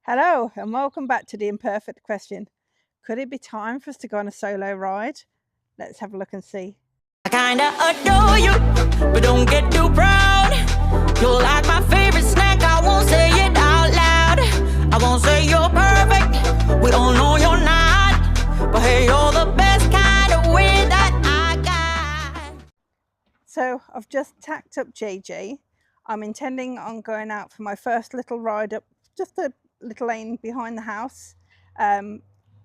Hello and welcome back to the imperfect question. Could it be time for us to go on a solo ride? Let's have a look and see. I kinda adore you, but don't get too proud. You're like my favorite snack, I won't say it out loud. I won't say you're perfect, we all know you're not. But hey, you're the best kind of way that I got. So I've just tacked up JJ. I'm intending on going out for my first little ride up just a little lane behind the house. And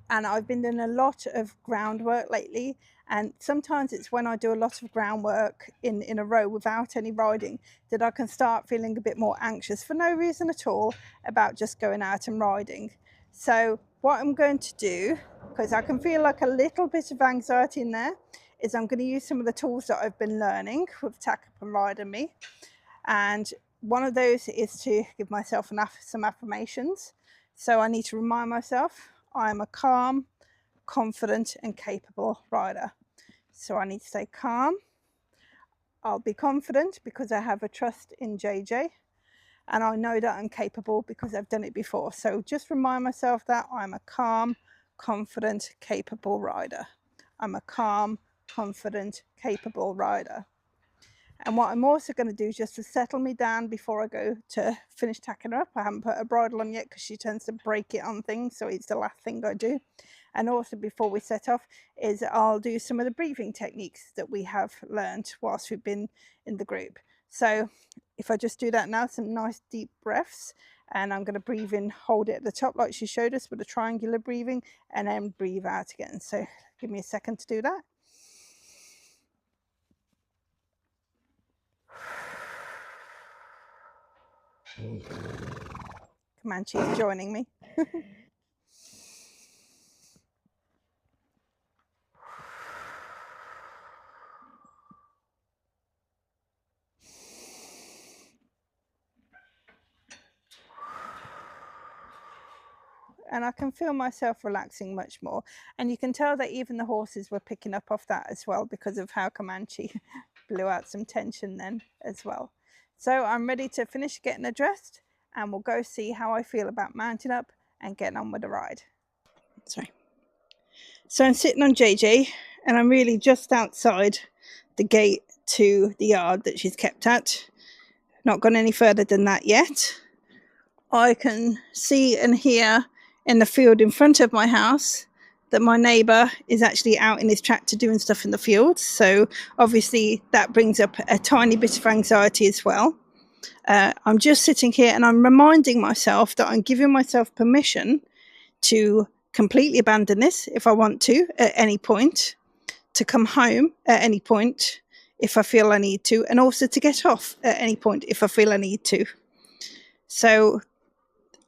I've been doing a lot of groundwork lately, and sometimes it's when I do a lot of groundwork in a row without any riding that I can start feeling a bit more anxious for no reason at all about just going out and riding. So what I'm going to do, because I can feel like a little bit of anxiety in there, is I'm going to use some of the tools that I've been learning with Tack Up and Ride and Me. And one of those is to give myself some affirmations. So I need to remind myself I'm a calm, confident and capable rider. So I need to stay calm. I'll be confident because I have a trust in JJ, and I know that I'm capable because I've done it before. So just remind myself that I'm a calm, confident, capable rider. I'm a calm, confident, capable rider. And what I'm also going to do, just to settle me down before I go to finish tacking her up, I haven't put a bridle on yet because she tends to break it on things, so it's the last thing I do. And also before we set off is I'll do some of the breathing techniques that we have learned whilst we've been in the group. So if I just do that now, some nice deep breaths, and I'm going to breathe in, hold it at the top like she showed us with a triangular breathing, and then breathe out again. So give me a second to do that. Comanche's joining me. And I can feel myself relaxing much more. And you can tell that even the horses were picking up off that as well because of how Comanche blew out some tension then as well. So I'm ready to finish getting her dressed, and we'll go see how I feel about mounting up and getting on with the ride. Sorry. So I'm sitting on JJ, and I'm really just outside the gate to the yard that she's kept at. Not gone any further than that yet. I can see and hear in the field in front of my house that my neighbour is actually out in his tractor doing stuff in the field. So obviously that brings up a tiny bit of anxiety as well. I'm just sitting here and I'm reminding myself that I'm giving myself permission to completely abandon this if I want to at any point, to come home at any point if I feel I need to, and also to get off at any point if I feel I need to. So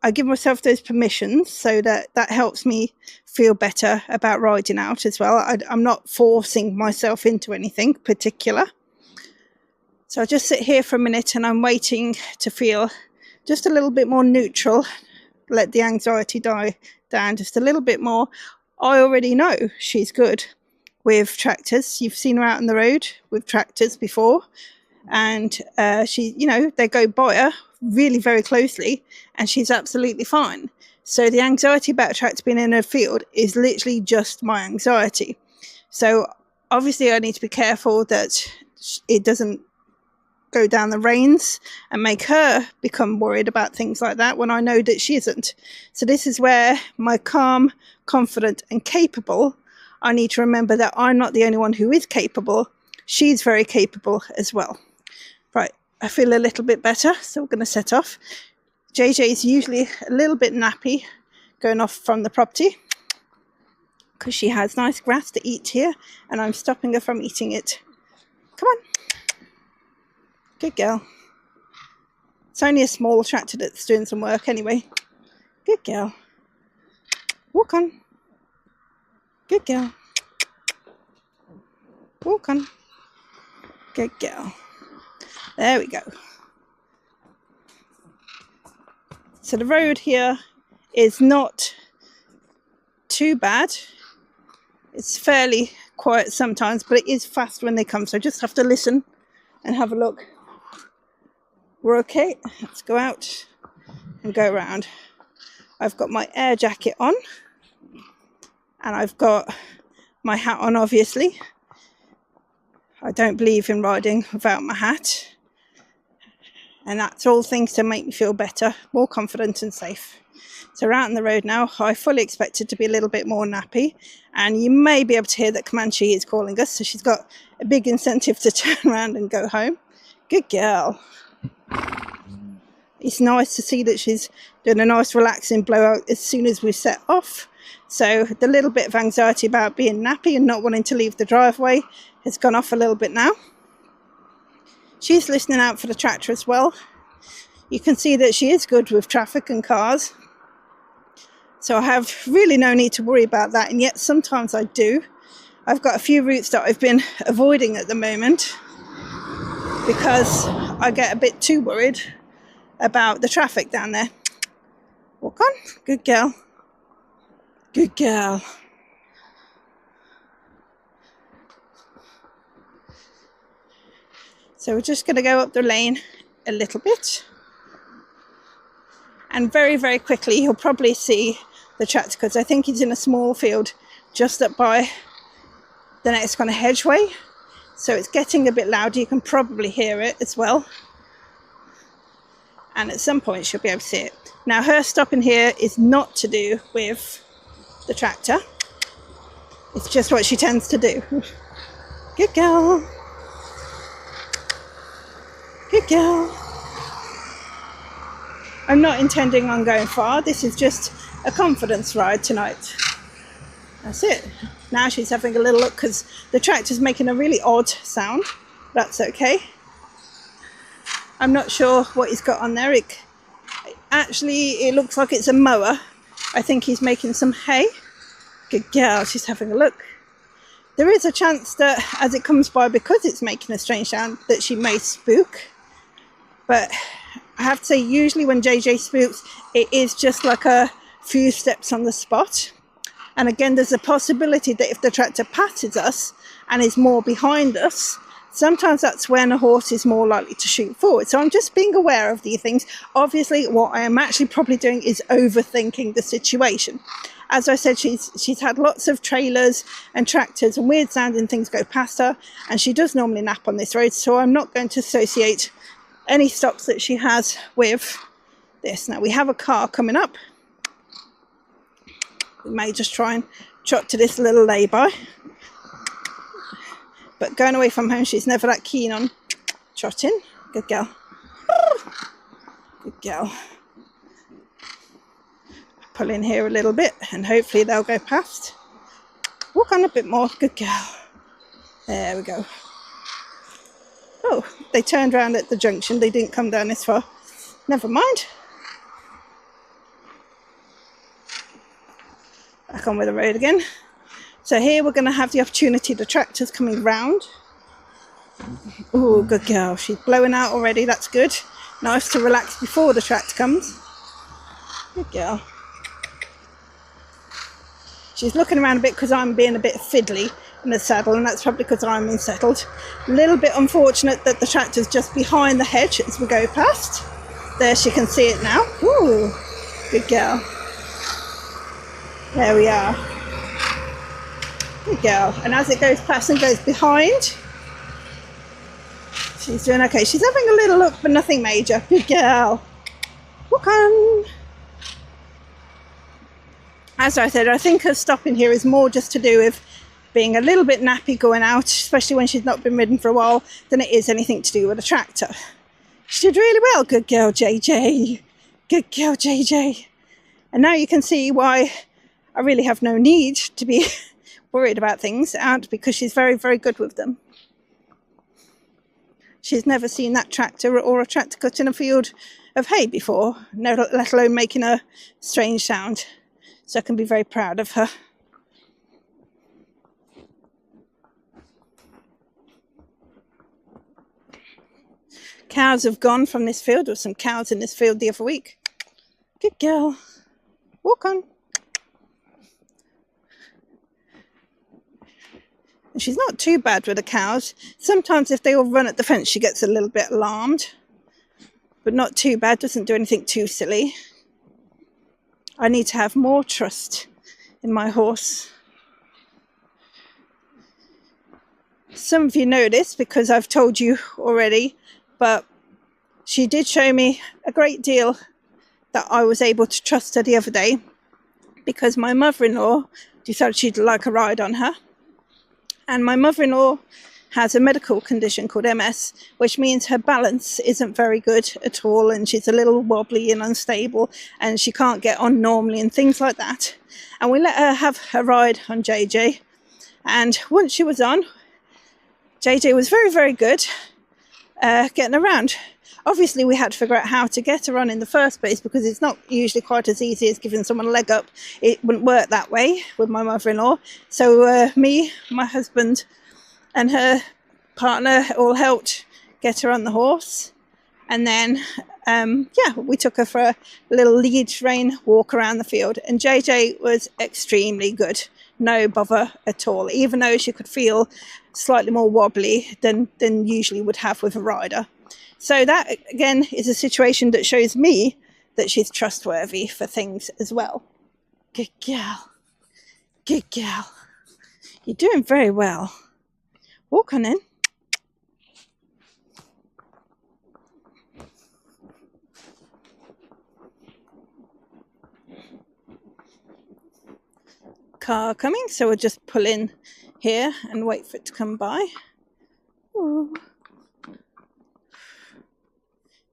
I give myself those permissions so that helps me feel better about riding out as well. I'm not forcing myself into anything particular. So I just sit here for a minute and I'm waiting to feel just a little bit more neutral, let the anxiety die down just a little bit more. I already know she's good with tractors. You've seen her out on the road with tractors before, and she, you know, they go by her really very closely and she's absolutely fine. So the anxiety about a tractor being in her field is literally just my anxiety. So obviously I need to be careful that it doesn't go down the reins and make her become worried about things like that when I know that she isn't. So this is where my calm, confident and capable, I need to remember that I'm not the only one who is capable. She's very capable as well. Right, I feel a little bit better, so we're going to set off. JJ is usually a little bit nappy going off from the property because she has nice grass to eat here and I'm stopping her from eating it. Come on. Good girl. It's only a small tractor that's doing some work anyway. Good girl. Walk on. Good girl. Walk on. Good girl. There we go. So the road here is not too bad. It's fairly quiet sometimes, but it is fast when they come. So just have to listen and have a look. We're okay. Let's go out and go around. I've got my air jacket on, and I've got my hat on, obviously. I don't believe in riding without my hat. And that's all things to make me feel better, more confident and safe. So we're out on the road now. I fully expected to be a little bit more nappy. And you may be able to hear that Comanche is calling us. So she's got a big incentive to turn around and go home. Good girl. It's nice to see that she's doing a nice relaxing blowout as soon as we set off. So the little bit of anxiety about being nappy and not wanting to leave the driveway has gone off a little bit now. She's listening out for the tractor as well. You can see that she is good with traffic and cars. So I have really no need to worry about that, and yet sometimes I do. I've got a few routes that I've been avoiding at the moment because I get a bit too worried about the traffic down there. Walk on. Good girl. Good girl. So we're just going to go up the lane a little bit. And very, very quickly you'll probably see the tractor, because I think he's in a small field just up by the next kind of hedgeway. So it's getting a bit louder. You can probably hear it as well. And at some point she'll be able to see it. Now her stopping here is not to do with the tractor. It's just what she tends to do. Good girl. Good girl. I'm not intending on going far. This is just a confidence ride tonight. That's it. Now she's having a little look because the tractor's making a really odd sound. That's okay. I'm not sure what he's got on there. Actually, it looks like it's a mower. I think he's making some hay. Good girl. She's having a look. There is a chance that as it comes by, because it's making a strange sound, that she may spook. But I have to say, usually when JJ spooks, it is just like a few steps on the spot. And again, there's a possibility that if the tractor passes us and is more behind us, sometimes that's when a horse is more likely to shoot forward. So I'm just being aware of these things. Obviously, what I am actually probably doing is overthinking the situation. As I said, she's had lots of trailers and tractors and weird sounding things go past her, and she does normally nap on this road, so I'm not going to associate any stops that she has with this. Now we have a car coming up. We may just try and trot to this little lay-by. But going away from home, she's never that keen on trotting. Good girl. Good girl. Pull in here a little bit and hopefully they'll go past. Walk on a bit more. Good girl. There we go. Oh, they turned around at the junction. They didn't come down this far. Never mind. Back on with the road again. So here we're going to have the opportunity. The tractor's coming round. Oh, good girl. She's blowing out already. That's good. Nice to relax before the tractor comes. Good girl. She's looking around a bit because I'm being a bit fiddly in the saddle, and that's probably because I'm unsettled. A little bit unfortunate that the tractor's just behind the hedge as we go past. There, she can see it now. Ooh, good girl. There we are. Good girl. And as it goes past and goes behind, she's doing okay. She's having a little look, but nothing major. Good girl. Walk on. As I said, I think her stopping here is more just to do with being a little bit nappy going out, especially when she's not been ridden for a while, than it is anything to do with a tractor. She did really well. Good girl, JJ. Good girl, JJ. And now you can see why I really have no need to be worried about things out, because she's very, very good with them. She's never seen that tractor or a tractor cutting a field of hay before, let alone making a strange sound. So I can be very proud of her. Cows have gone from this field. There were some cows in this field the other week. Good girl. Walk on. And she's not too bad with the cows. Sometimes if they all run at the fence, she gets a little bit alarmed. But not too bad. Doesn't do anything too silly. I need to have more trust in my horse. Some of you know this because I've told you already, but she did show me a great deal that I was able to trust her the other day, because my mother-in-law decided she'd like a ride on her. And my mother-in-law has a medical condition called MS, which means her balance isn't very good at all, and she's a little wobbly and unstable, and she can't get on normally and things like that. And we let her have a ride on JJ, and once she was on, JJ was very, very good getting around. Obviously, we had to figure out how to get her on in the first place, because it's not usually quite as easy as giving someone a leg up. It wouldn't work that way with my mother-in-law. So me, my husband and her partner all helped get her on the horse. And then, we took her for a little lead rein walk around the field. And JJ was extremely good. No bother at all, even though she could feel slightly more wobbly than usually would have with a rider. So that, again, is a situation that shows me that she's trustworthy for things as well. Good girl. Good girl. You're doing very well. Walk on in. Car coming, so we'll just pull in here and wait for it to come by. Ooh.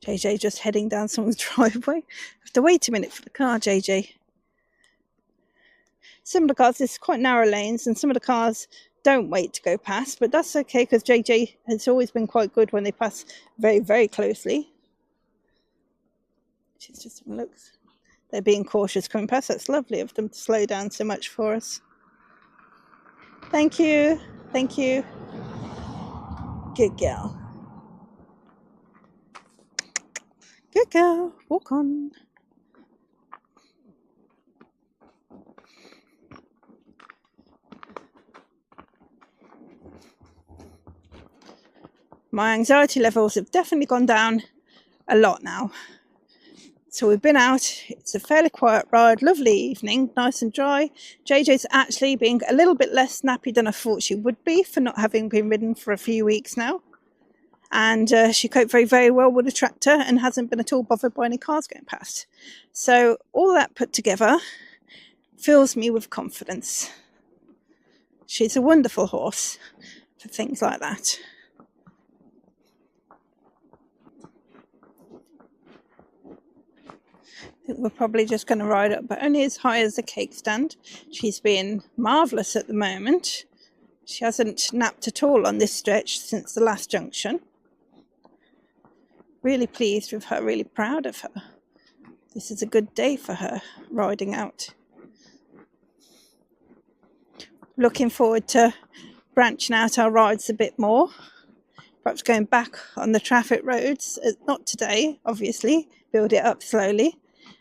JJ just heading down someone's driveway. I have to wait a minute for the car, JJ. Some of the cars, there's quite narrow lanes, and some of the cars don't wait to go past, but that's okay, because JJ has always been quite good when they pass very, very closely. She's just looks. They're being cautious coming past. That's lovely of them to slow down so much for us. Thank you. Thank you. Good girl. Good girl. Walk on. My anxiety levels have definitely gone down a lot now. So we've been out. It's a fairly quiet ride, lovely evening, nice and dry. JJ's actually being a little bit less nappy than I thought she would be for not having been ridden for a few weeks now. And she coped very, very well with the tractor and hasn't been at all bothered by any cars going past. So all that put together fills me with confidence. She's a wonderful horse for things like that. I think we're probably just going to ride up, but only as high as the cake stand. She's been marvellous at the moment. She hasn't napped at all on this stretch since the last junction. Really pleased with her, really proud of her. This is a good day for her, riding out. Looking forward to branching out our rides a bit more. Perhaps going back on the traffic roads, not today, obviously, build it up slowly.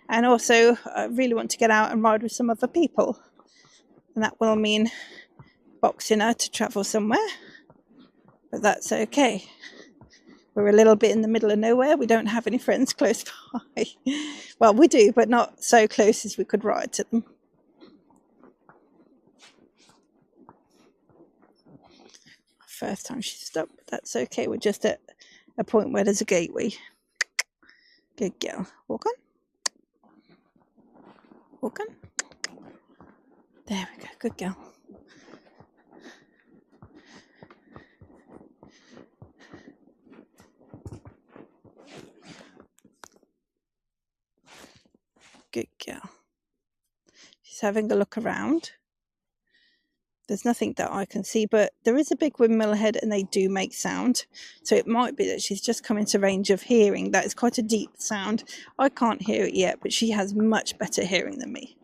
And also, I really want to get out and ride with some other people. And that will mean boxing her to travel somewhere. But that's okay. We're a little bit in the middle of nowhere. We don't have any friends close by. Well, we do, but not so close as we could ride to them. First time she stopped, but that's okay. We're just at a point where there's a gateway. Good girl. Walk on. Walk on. There we go. Good girl. Good girl. She's having a look around. There's nothing that I can see, but there is a big windmill ahead and they do make sound. So it might be that she's just come into range of hearing. That is quite a deep sound. I can't hear it yet, but she has much better hearing than me.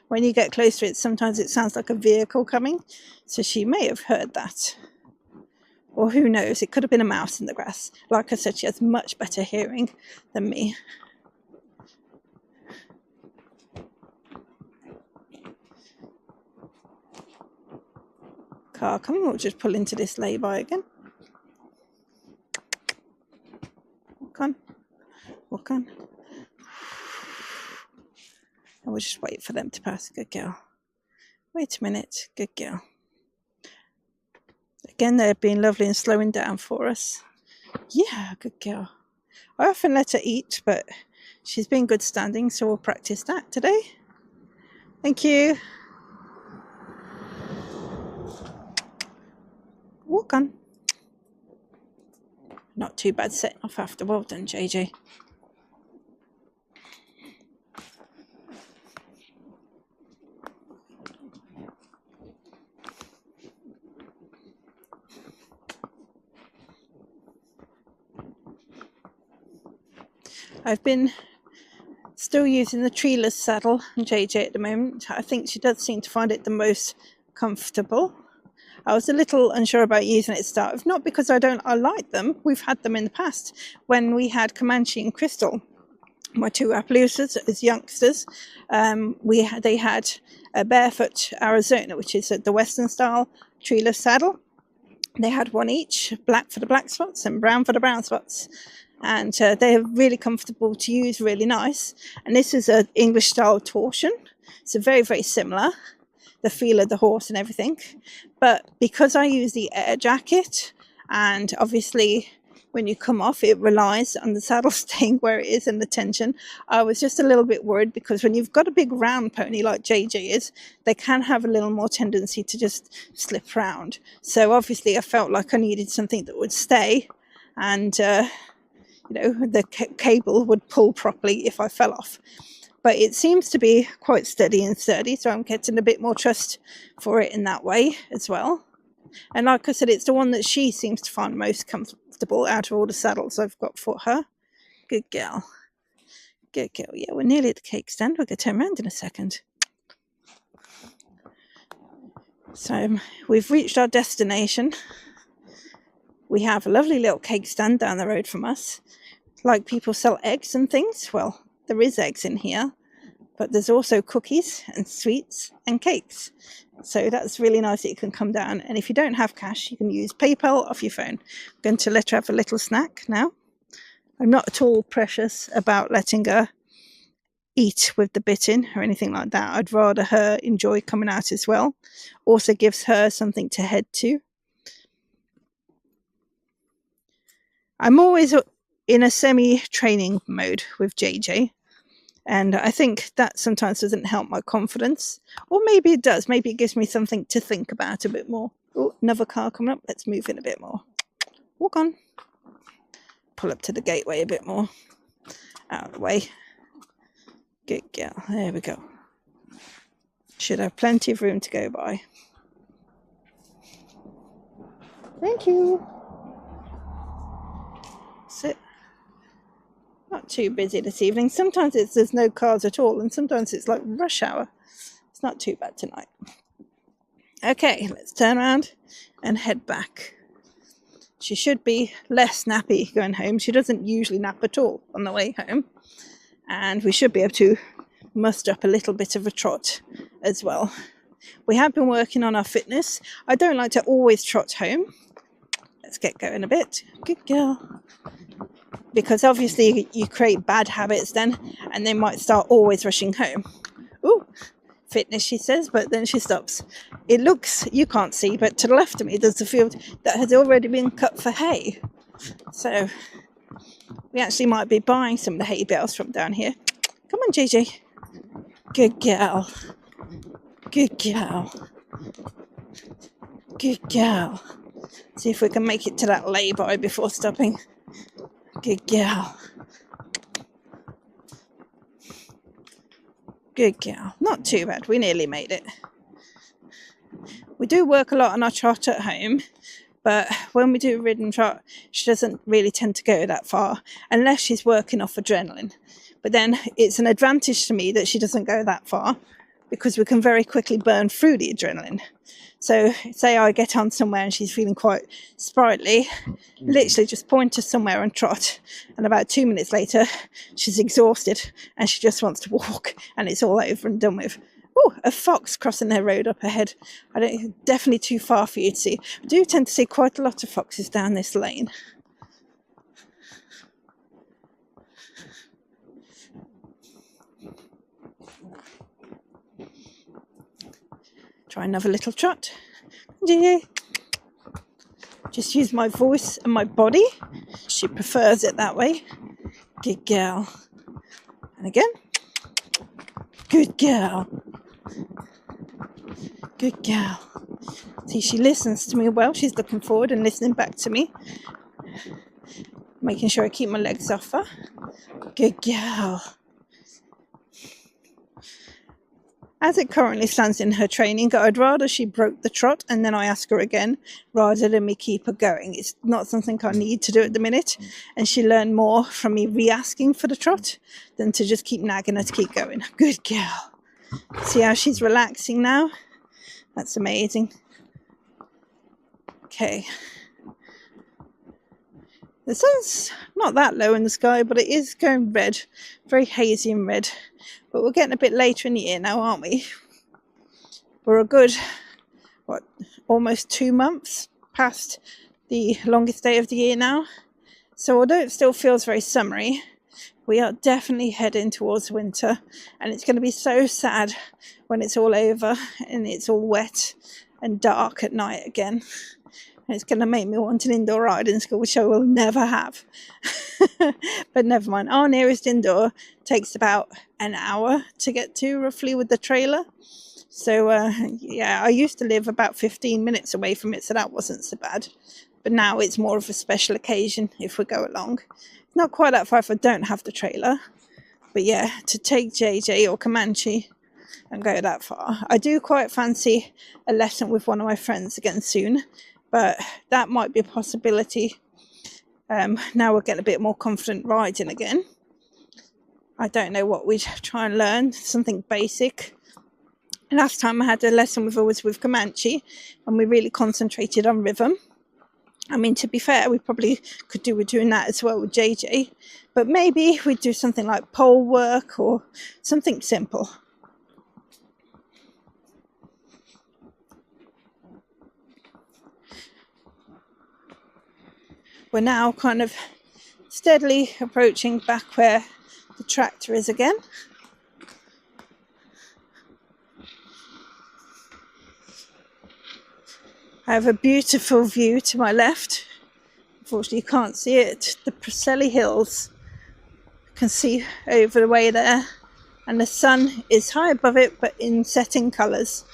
When you get close to it, sometimes it sounds like a vehicle coming. So she may have heard that. Or who knows, it could have been a mouse in the grass. Like I said, she has much better hearing than me. Car coming, we'll just pull into this lay-by again. Walk on, walk on. And we'll just wait for them to pass. Good girl. Wait a minute. Good girl. Again, they're being lovely and slowing down for us. Yeah, good girl. I often let her eat, but she's been good standing, so we'll practice that today. Thank you. Walk on. Not too bad setting off after. Well done, JJ. I've been still using the treeless saddle on JJ at the moment. I think she does seem to find it the most comfortable. I was a little unsure about using it to start with, not because I like them. We've had them in the past when we had Comanche and Crystal, my two Appaloosas as youngsters. They had a barefoot Arizona, which is the Western style treeless saddle. They had one each, black for the black spots and brown for the brown spots. And they're really comfortable to use, really nice. And this is an English style torsion, so very, very similar, the feel of the horse and everything. But because I use the air jacket, and obviously when you come off it relies on the saddle staying where it is and the tension, I was just a little bit worried, because when you've got a big round pony like JJ is, they can have a little more tendency to just slip around. So obviously I felt like I needed something that would stay, and the cable would pull properly if I fell off. But it seems to be quite steady and sturdy, so I'm getting a bit more trust for it in that way as well. And like I said, it's the one that she seems to find most comfortable out of all the saddles I've got for her. Good girl. Good girl. Yeah, we're nearly at the cake stand. We're going to turn around in a second. So we've reached our destination. We have a lovely little cake stand down the road from us. Like people sell eggs and things. Well, there is eggs in here, but there's also cookies and sweets and cakes. So that's really nice that you can come down. And if you don't have cash, you can use PayPal off your phone. I'm going to let her have a little snack now. I'm not at all precious about letting her eat with the bit in or anything like that. I'd rather her enjoy coming out as well. Also gives her something to head to. I'm always in a semi-training mode with JJ, and I think that sometimes doesn't help my confidence, or maybe it does. Maybe it gives me something to think about a bit more. Oh, another car coming up. Let's move in a bit more. Walk on. Pull up to the gateway a bit more. Out of the way. Good girl. There we go. Should have plenty of room to go by. Thank you. Sit. Not too busy this evening. Sometimes there's no cars at all, and sometimes it's like rush hour. It's not too bad tonight. Okay, let's turn around and head back. She should be less nappy going home. She doesn't usually nap at all on the way home. And we should be able to muster up a little bit of a trot as well. We have been working on our fitness. I don't like to always trot home. Let's get going a bit. Good girl. Because obviously you create bad habits then, and they might start always rushing home. Ooh, fitness, she says, but then she stops. It looks, you can't see, but to the left of me there's a field that has already been cut for hay. So we actually might be buying some of the hay bales from down here. Come on, JJ. Good girl. Good girl. Good girl. See if we can make it to that lay-by before stopping. Good girl. Good girl. Not too bad. We nearly made it. We do work a lot on our trot at home, but when we do ridden trot, she doesn't really tend to go that far unless she's working off adrenaline. But then it's an advantage to me that she doesn't go that far, because we can very quickly burn through the adrenaline. So say I get on somewhere and she's feeling quite sprightly, literally just point her somewhere and trot, and about 2 minutes later she's exhausted and she just wants to walk, and it's all over and done with. Oh, a fox crossing their road up ahead. Definitely too far for you to see. I do tend to see quite a lot of foxes down this lane. Try another little trot. Yeah. Just use my voice and my body. She prefers it that way. Good girl. And again. Good girl. Good girl. See, she listens to me well. She's looking forward and listening back to me. Making sure I keep my legs off her. Good girl. As it currently stands in her training, I'd rather she broke the trot and then I ask her again rather than me keep her going. It's not something I need to do at the minute, and she learned more from me re-asking for the trot than to just keep nagging her to keep going. Good girl. See how she's relaxing now? That's amazing. Okay. The sun's not that low in the sky, but it is going red, very hazy and red. But we're getting a bit later in the year now, aren't we? We're a good, almost 2 months past the longest day of the year now. So although it still feels very summery, we are definitely heading towards winter. And it's going to be so sad when it's all over and it's all wet and dark at night again. And it's going to make me want an indoor riding school, which I will never have. But never mind. Our nearest indoor takes about an hour to get to, roughly, with the trailer. So, yeah, I used to live about 15 minutes away from it, so that wasn't so bad. But now it's more of a special occasion if we go along. Not quite that far if I don't have the trailer. But yeah, to take JJ or Comanche and go that far. I do quite fancy a lesson with one of my friends again soon. But that might be a possibility. Now we're getting a bit more confident riding again. I don't know what we'd try and learn. Something basic. Last time I had a lesson with her was with Comanche, and we really concentrated on rhythm. I mean, to be fair, we probably could do with doing that as well with JJ. But maybe we'd do something like pole work or something simple. We're now kind of steadily approaching back where the tractor is again. I have a beautiful view to my left. Unfortunately, you can't see it. The Preseli Hills. You can see over the way there. And the sun is high above it, but in setting colours.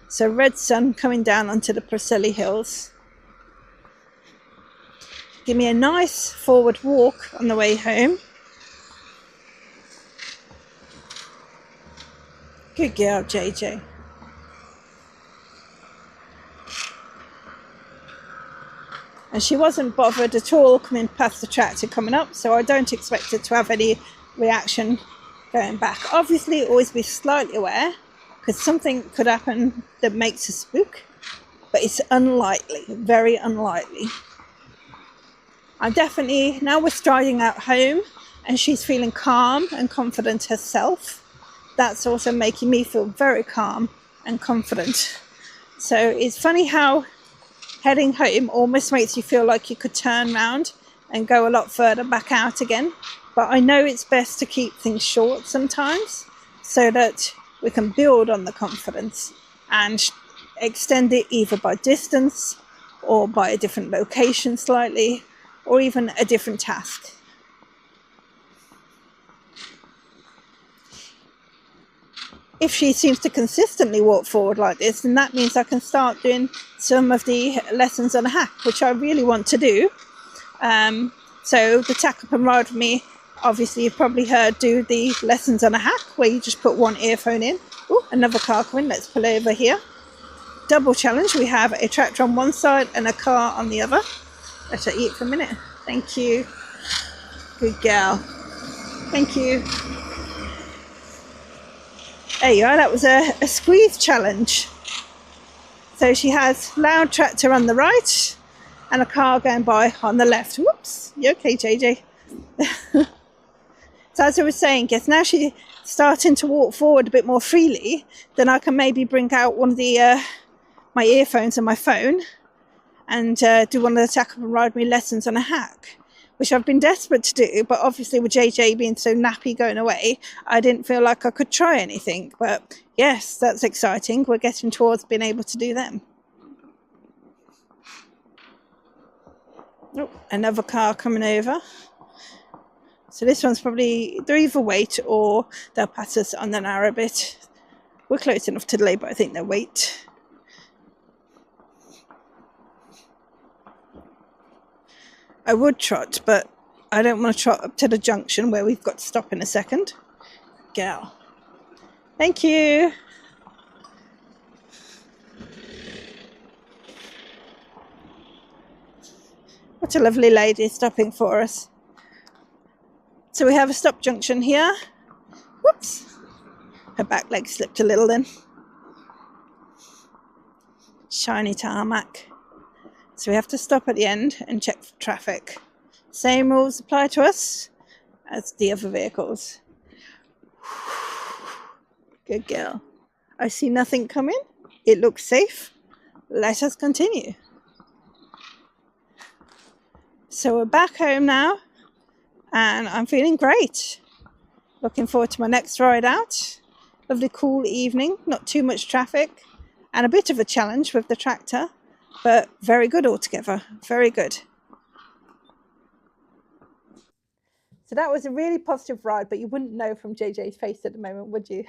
So red sun coming down onto the Preseli Hills. Give me a nice forward walk on the way home. Good girl, JJ. And she wasn't bothered at all coming past the tractor coming up, so I don't expect her to have any reaction going back. Obviously, always be slightly aware, because something could happen that makes her spook, but it's unlikely, very unlikely. I'm definitely, now we're striding out home and she's feeling calm and confident herself. That's also making me feel very calm and confident. So it's funny how heading home almost makes you feel like you could turn around and go a lot further back out again. But I know it's best to keep things short sometimes so that we can build on the confidence and extend it either by distance or by a different location slightly, or even a different task. If she seems to consistently walk forward like this, then that means I can start doing some of the lessons on a hack, which I really want to do. So the Tack Up and Ride with Me, obviously you've probably heard do the lessons on a hack, where you just put one earphone in. Ooh, another car coming, let's pull over here. Double challenge, we have a tractor on one side and a car on the other. Let her eat for a minute. Thank you. Good girl. Thank you. There you are. That was a squeeze challenge. So she has loud tractor on the right and a car going by on the left. Whoops. You okay, JJ? So as I was saying, yes, now she's starting to walk forward a bit more freely, then I can maybe bring out one of the my earphones and my phone and do one of the Tack Up and Ride Me lessons on a hack, which I've been desperate to do, but obviously with JJ being so nappy going away, I didn't feel like I could try anything. But yes, that's exciting. We're getting towards being able to do them. Oh, another car coming over. So this one's probably, they'll either wait or they'll pass us on the narrow bit. We're close enough to delay, but I think they'll wait. I would trot, but I don't want to trot up to the junction where we've got to stop in a second. Girl. Thank you. What a lovely lady stopping for us. So we have a stop junction here. Whoops. Her back leg slipped a little then. Shiny tarmac. So we have to stop at the end and check for traffic. Same rules apply to us as the other vehicles. Good girl. I see nothing coming. It looks safe. Let us continue. So we're back home now and I'm feeling great. Looking forward to my next ride out. Lovely cool evening, not too much traffic and a bit of a challenge with the tractor, but very good altogether, very good. So that was a really positive ride, but you wouldn't know from JJ's face at the moment, would you?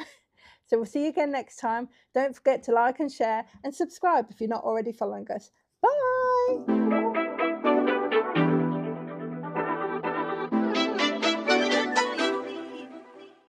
So we'll see you again next time. Don't forget to like and share and subscribe if you're not already following us. Bye!